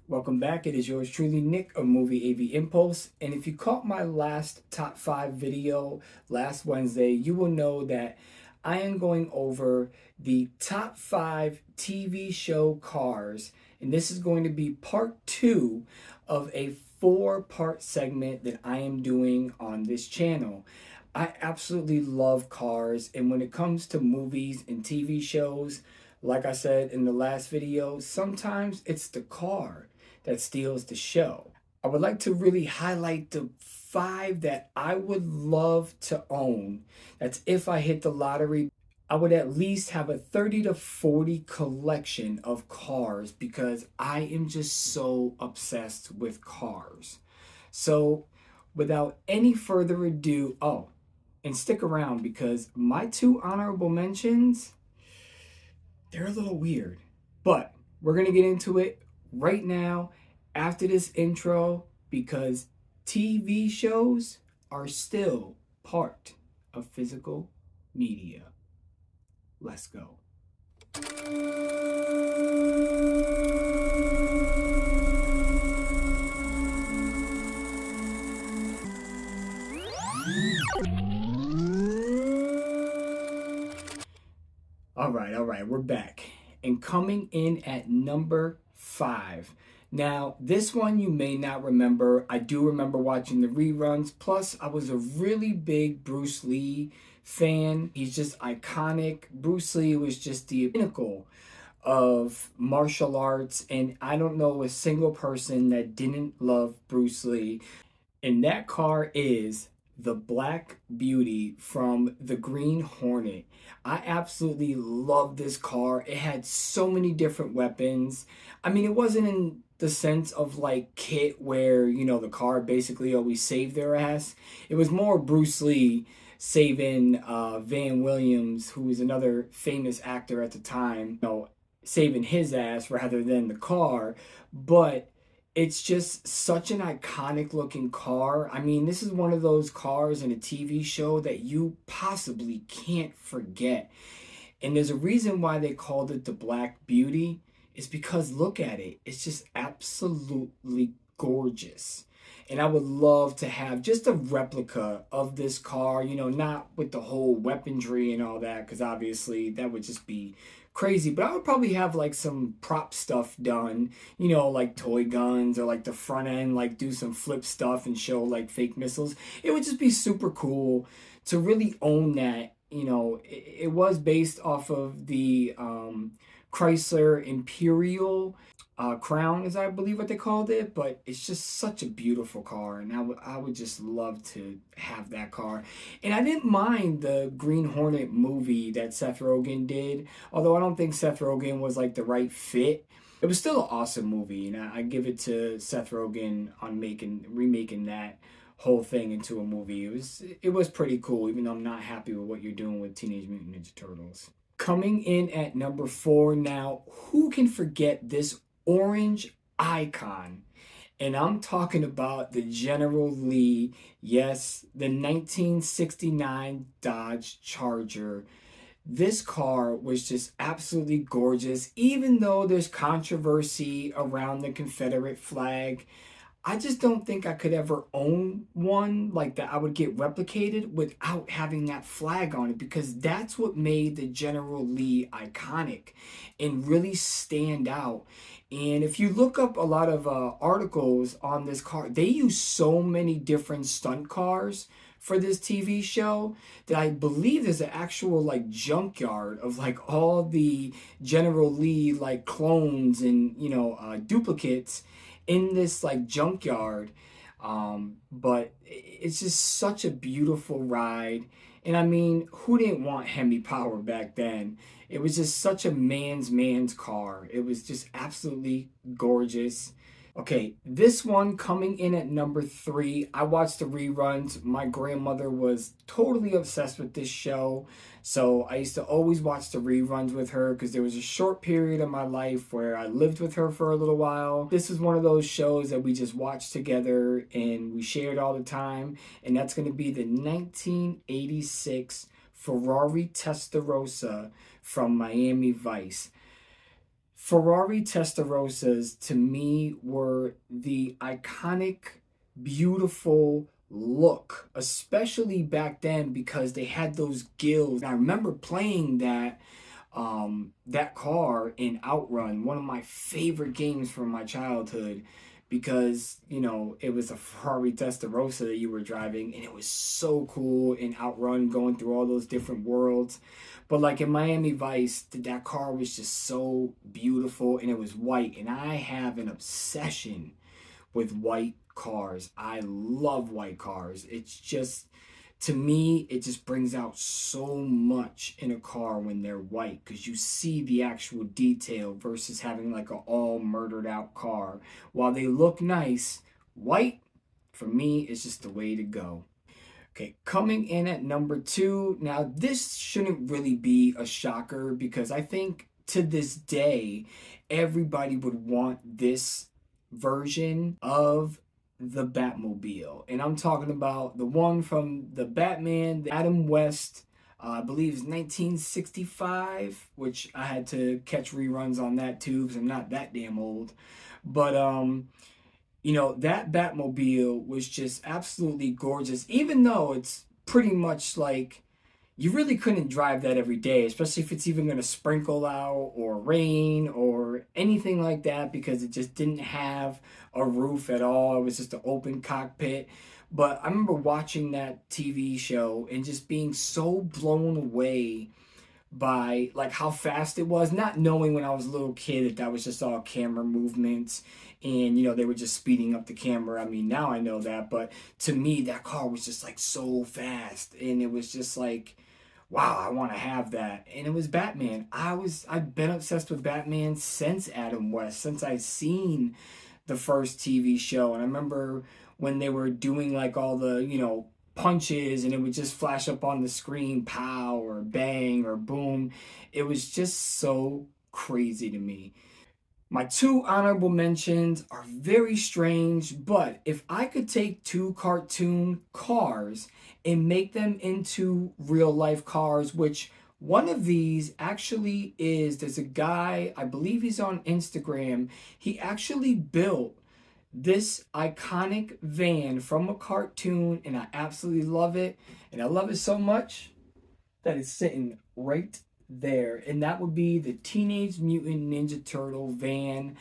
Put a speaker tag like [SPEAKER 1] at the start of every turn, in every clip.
[SPEAKER 1] Welcome back. It is yours truly, Nick of Movie AV Impulse. And if you caught my last top 5 video last Wednesday, you will know that I am going over the top 5 TV show cars. And this is going to be part 2 of a 4-part segment that I am doing on this channel. I absolutely love cars, and when it comes to movies and TV shows, like I said in the last video, sometimes it's the car that steals the show. I would like to really highlight the 5 that I would love to own. That's if I hit the lottery. I would at least have a 30 to 40 collection of cars because I am just so obsessed with cars. So, without any further ado, and stick around because my 2 honorable mentions, they're a little weird. But we're going to get into it right now after this intro because TV shows are still part of physical media. Let's go. All right, we're back. And coming in at number 5. Now, this one you may not remember. I do remember watching the reruns. Plus, I was a really big Bruce Lee fan. He's just iconic. Bruce Lee was just the pinnacle of martial arts. And I don't know a single person that didn't love Bruce Lee. And that car is the Black Beauty from the Green Hornet. I absolutely love this car. It had so many different weapons. I mean, it wasn't in the sense of like Kit where, the car basically always saved their ass. It was more Bruce Lee saving Van Williams, who was another famous actor at the time, saving his ass rather than the car. But it's just such an iconic looking car. I mean, this is one of those cars in a TV show that you possibly can't forget. And there's a reason why they called it the Black Beauty. Is because look at it. It's just absolutely gorgeous. And I would love to have just a replica of this car, not with the whole weaponry and all that, because obviously that would just be crazy. But I would probably have like some prop stuff done, like toy guns or like the front end, like do some flip stuff and show like fake missiles. It would just be super cool to really own that. It was based off of the Chrysler Imperial Crown, is I believe what they called it, but it's just such a beautiful car, and I would just love to have that car. And I didn't mind the Green Hornet movie that Seth Rogen did, although I don't think Seth Rogen was like the right fit. It was still an awesome movie, and I give it to Seth Rogen on remaking that whole thing into a movie. It was pretty cool, even though I'm not happy with what you're doing with Teenage Mutant Ninja Turtles. Coming in at number 4 now, who can forget this orange icon? And I'm talking about the General Lee, yes, the 1969 Dodge Charger. This car was just absolutely gorgeous, even though there's controversy around the Confederate flag. I just don't think I could ever own one like that I would get replicated without having that flag on it, because that's what made the General Lee iconic and really stand out. And if you look up a lot of articles on this car, they use so many different stunt cars for this TV show that I believe there's an actual like junkyard of like all the General Lee like clones and duplicates in this like junkyard. But it's just such a beautiful ride. And I mean, who didn't want Hemi Power back then? It was just such a man's car. It was just absolutely gorgeous. Okay, this one coming in at number 3. I watched the reruns. My grandmother was totally obsessed with this show. So I used to always watch the reruns with her because there was a short period of my life where I lived with her for a little while. This is one of those shows that we just watched together and we shared all the time. And that's going to be the 1986 Ferrari Testarossa from Miami Vice. Ferrari Testarossas to me were the iconic, beautiful look, especially back then because they had those gills. I remember playing that car in Outrun, one of my favorite games from my childhood, because it was a Ferrari Testarossa that you were driving, and it was so cool in Outrun, going through all those different worlds. But like in Miami Vice, that car was just so beautiful, and it was white, and I have an obsession with white cars. I love white cars. It's just, to me, it just brings out so much in a car when they're white, because you see the actual detail versus having like a all murdered out car. While they look nice, white for me is just the way to go. Okay, coming in at number two. Now, this shouldn't really be a shocker because I think to this day, everybody would want this version of the Batmobile. And I'm talking about the one from the Batman, the Adam West, I believe it's 1965, which I had to catch reruns on that too because I'm not that damn old. But that Batmobile was just absolutely gorgeous, even though it's pretty much like you really couldn't drive that every day, especially if it's even going to sprinkle out or rain or anything like that, because it just didn't have a roof at all. It was just an open cockpit. But I remember watching that TV show and just being so blown away by like how fast it was, not knowing when I was a little kid that was just all camera movements and they were just speeding up the camera. I mean, now I know that, but to me that car was just like so fast, and it was just like, wow, I want to have that. And it was Batman. I've been obsessed with Batman since Adam West, since I've seen the first TV show. And I remember when they were doing like all the punches, and it would just flash up on the screen, pow or bang or boom. It was just so crazy to me. My two honorable mentions are very strange, but if I could take two cartoon cars and make them into real life cars, which one of these actually is, there's a guy, I believe he's on Instagram, he actually built this iconic van from a cartoon, and I absolutely love it. And I love it so much that it's sitting right there. And that would be the Teenage Mutant Ninja Turtle van.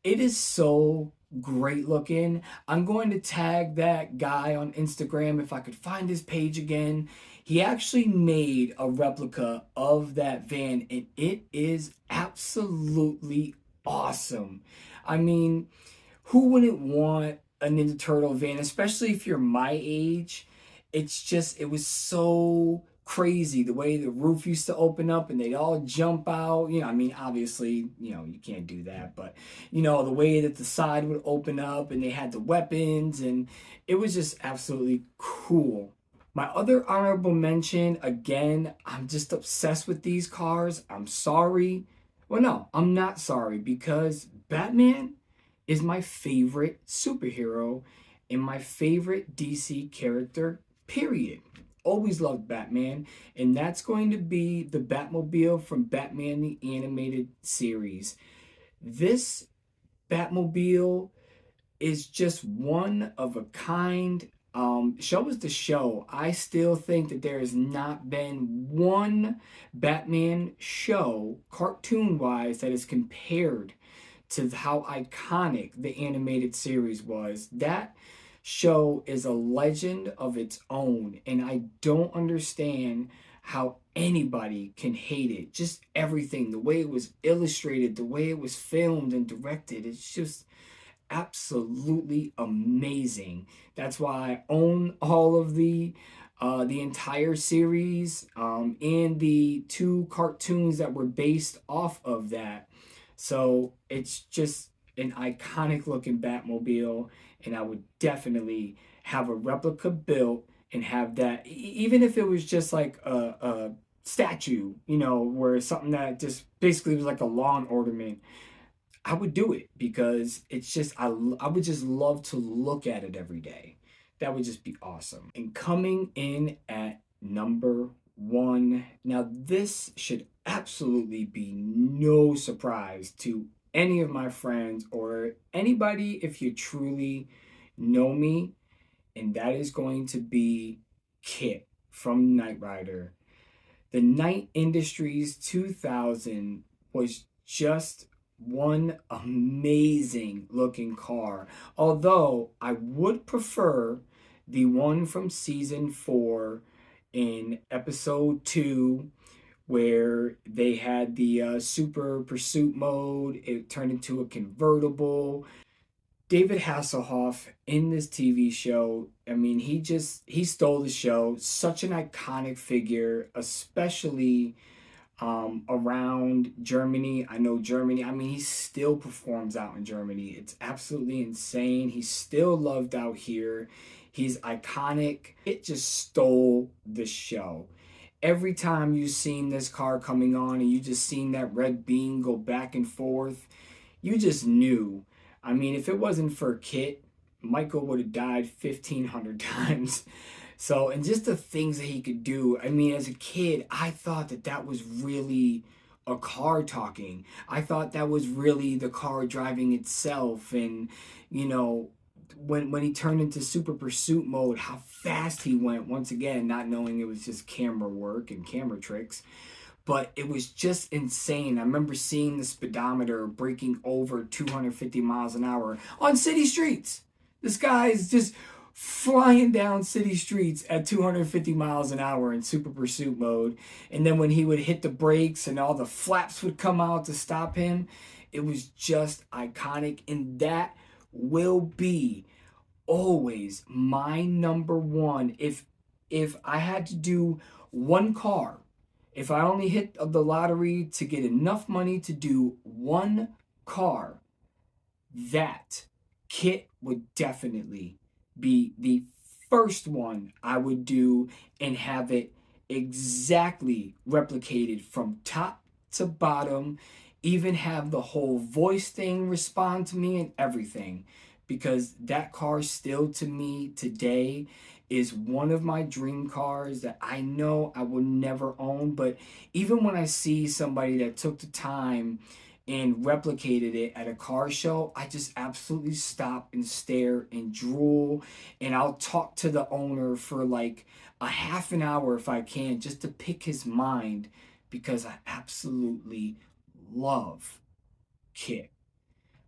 [SPEAKER 1] It is so great looking. I'm going to tag that guy on Instagram if I could find his page again. He actually made a replica of that van, and it is absolutely awesome. I mean, who wouldn't want a Ninja Turtle van, especially if you're my age? It was so crazy the way the roof used to open up and they'd all jump out. I mean, obviously, you can't do that, but the way that the side would open up and they had the weapons, and it was just absolutely cool. My other honorable mention, again, I'm just obsessed with these cars. I'm sorry. Well, no, I'm not sorry, because Batman is my favorite superhero and my favorite DC character, period. Always loved Batman, and that's going to be the Batmobile from Batman the Animated Series. This Batmobile is just one of a kind. Show is the show. I still think that there has not been one Batman show, cartoon wise, that is compared to how iconic the animated series was. That show is a legend of its own, and I don't understand how anybody can hate it. Just everything, the way it was illustrated, the way it was filmed and directed, it's just absolutely amazing. That's why I own all of the entire series, and the two cartoons that were based off of that. So it's just an iconic looking Batmobile, and I would definitely have a replica built and have that, even if it was just like a statue, where something that just basically was like a lawn ornament. I would do it because it's just, I would just love to look at it every day. That would just be awesome. And coming in at number one, now this should absolutely be no surprise to any of my friends or anybody if you truly know me, and that is going to be Kit from Knight Rider. The Knight Industries 2000 was just one amazing looking car. Although I would prefer the one from season 4 in episode 2, where they had the super pursuit mode. It turned into a convertible. David Hasselhoff in this TV show, I mean, he stole the show. Such an iconic figure, especially around Germany. I know Germany, I mean, he still performs out in Germany. It's absolutely insane. He's still loved out here. He's iconic. It just stole the show. Every time you seen this car coming on and you just seen that red beam go back and forth, you just knew. I mean, if it wasn't for Kit, Michael would have died 1,500 times. So, and just the things that he could do. I mean, as a kid, I thought that that was really a car talking. I thought that was really the car driving itself. And, you know, when he turned into super pursuit mode, how fast he went, once again, not knowing it was just camera work and camera tricks. But it was just insane. I remember seeing the speedometer breaking over 250 miles an hour on city streets. This guy is just flying down city streets at 250 miles an hour in super pursuit mode. And then when he would hit the brakes and all the flaps would come out to stop him, it was just iconic. And that will be always my number one. If I had to do one car, if I only hit the lottery to get enough money to do one car, that Kit would definitely be the first one I would do and have it exactly replicated from top to bottom, even have the whole voice thing respond to me and everything. Because that car still to me today is one of my dream cars that I know I will never own. But even when I see somebody that took the time and replicated it at a car show, I just absolutely stop and stare and drool. And I'll talk to the owner for like a half an hour if I can, just to pick his mind, because I absolutely love Kit.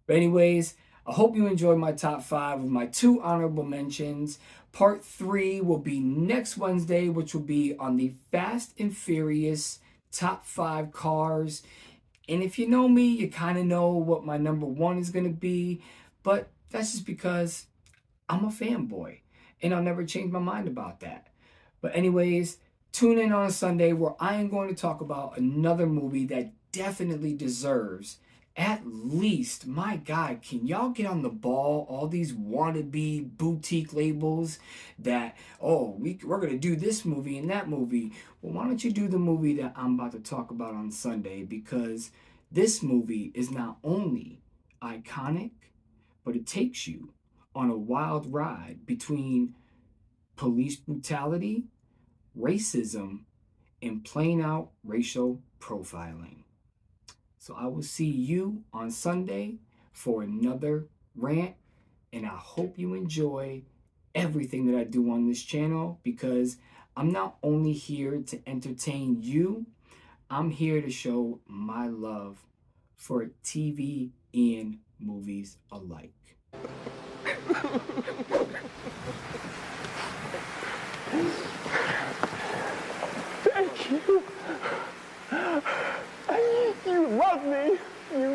[SPEAKER 1] But anyways, I hope you enjoyed my top 5 with my 2 honorable mentions. Part 3 will be next Wednesday, which will be on the Fast and Furious top 5 cars. And if you know me, you kind of know what my number 1 is going to be. But that's just because I'm a fanboy. And I'll never change my mind about that. But anyways, tune in on a Sunday where I am going to talk about another movie that definitely deserves at least, my God, can y'all get on the ball? All these wannabe boutique labels that, oh, we're going to do this movie and that movie. Well, why don't you do the movie that I'm about to talk about on Sunday? Because this movie is not only iconic, but it takes you on a wild ride between police brutality, racism, and plain out racial profiling. So I will see you on Sunday for another rant, and I hope you enjoy everything that I do on this channel, because I'm not only here to entertain you, I'm here to show my love for TV and movies alike.
[SPEAKER 2] Thank you. You love me. You